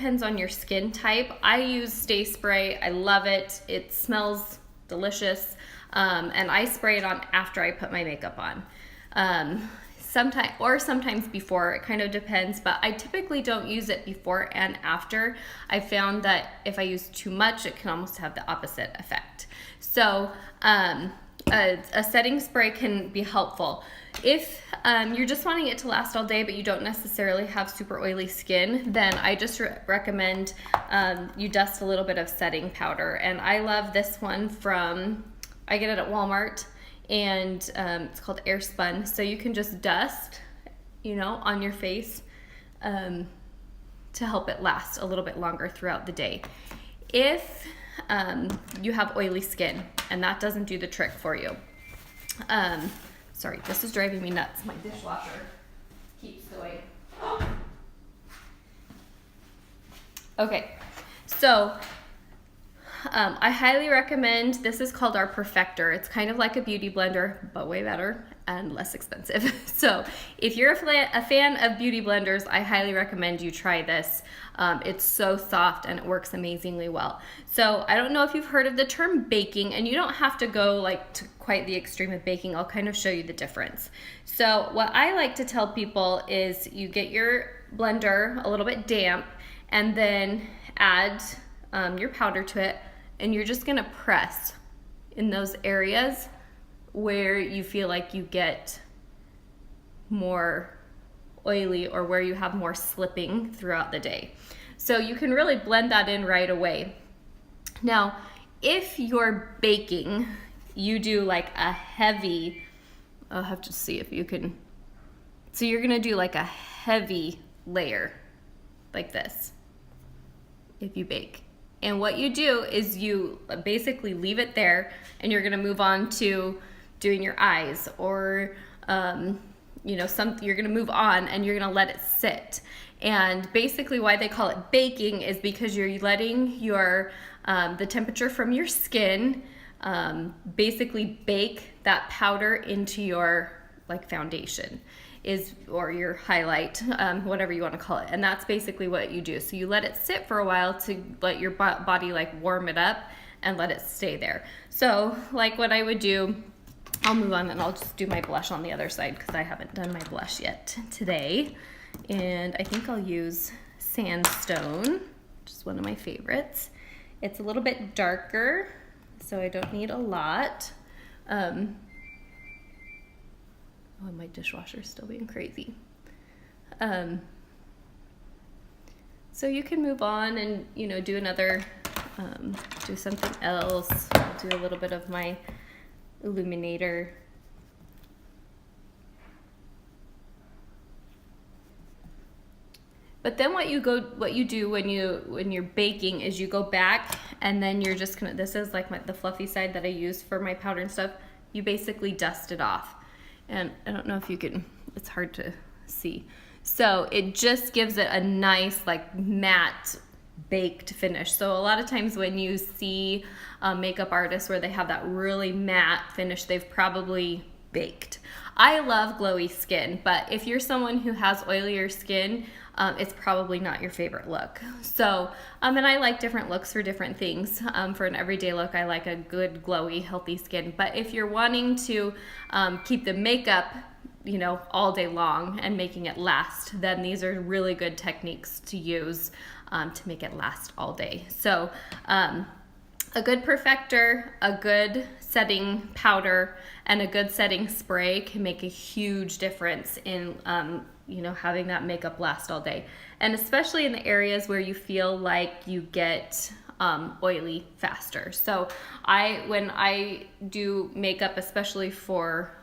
depends on your skin type. I use Stay Spray. I love it. It smells delicious. And I spray it on after I put my makeup on. Sometimes before, it kind of depends, but I typically don't use it before and after. I found that if I use too much, it can almost have the opposite effect. So a setting spray can be helpful. If you're just wanting it to last all day, but you don't necessarily have super oily skin, then I just recommend you dust a little bit of setting powder. And I love this one I get it at Walmart. And it's called Air Spun. So you can just dust, on your face to help it last a little bit longer throughout the day. If you have oily skin and that doesn't do the trick for you. Sorry, this is driving me nuts. My dishwasher keeps going. Okay, so I highly recommend, this is called our Perfector. It's kind of like a beauty blender, but way better and less expensive. So if you're a fan of beauty blenders, I highly recommend you try this. It's so soft and it works amazingly well. So I don't know if you've heard of the term baking, and you don't have to go to quite the extreme of baking. I'll kind of show you the difference. So what I like to tell people is you get your blender a little bit damp and then add your powder to it, and you're just gonna press in those areas where you feel like you get more oily or where you have more slipping throughout the day. So you can really blend that in right away. Now, if you're baking, you do a heavy, I'll have to see if you can, so you're gonna do a heavy layer like this if you bake. And what you do is you basically leave it there, and you're gonna move on to doing your eyes, or you're gonna move on and you're gonna let it sit. And basically why they call it baking is because you're letting your the temperature from your skin basically bake that powder into your foundation or your highlight, whatever you want to call it. And that's basically what you do. So you let it sit for a while to let your body warm it up and let it stay there. So what I would do, I'll move on and I'll just do my blush on the other side because I haven't done my blush yet today. And I think I'll use Sandstone, which is one of my favorites. It's a little bit darker, so I don't need a lot. Oh, my dishwasher's still being crazy. So you can move on and, do another, do something else. I'll do a little bit of my illuminator. But then what you do when you're baking is you go back, and then you're just gonna, this is the fluffy side that I use for my powder and stuff. You basically dust it off. And I don't know if you can, it's hard to see. So it just gives it a nice matte baked finish. So a lot of times when you see makeup artists where they have that really matte finish, they've probably baked. I love glowy skin, but if you're someone who has oilier skin, it's probably not your favorite look. So, and I like different looks for different things. For an everyday look, I like a good, glowy, healthy skin. But if you're wanting to keep the makeup, all day long and making it last, then these are really good techniques to use to make it last all day. So, a good perfector, a good setting powder, and a good setting spray can make a huge difference in having that makeup last all day. And especially in the areas where you feel like you get oily faster. So when I do makeup, especially for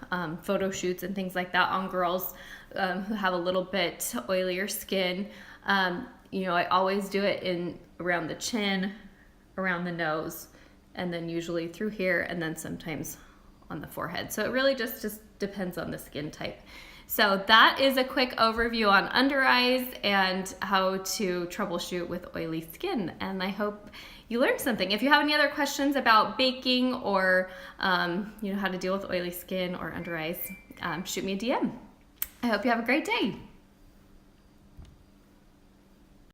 photo shoots and things like that on girls who have a little bit oilier skin, I always do it around the chin, around the nose, and then usually through here, and then sometimes on the forehead. So it really just depends on the skin type. So that is a quick overview on under eyes and how to troubleshoot with oily skin. And I hope you learned something. If you have any other questions about baking or how to deal with oily skin or under eyes, shoot me a DM. I hope you have a great day.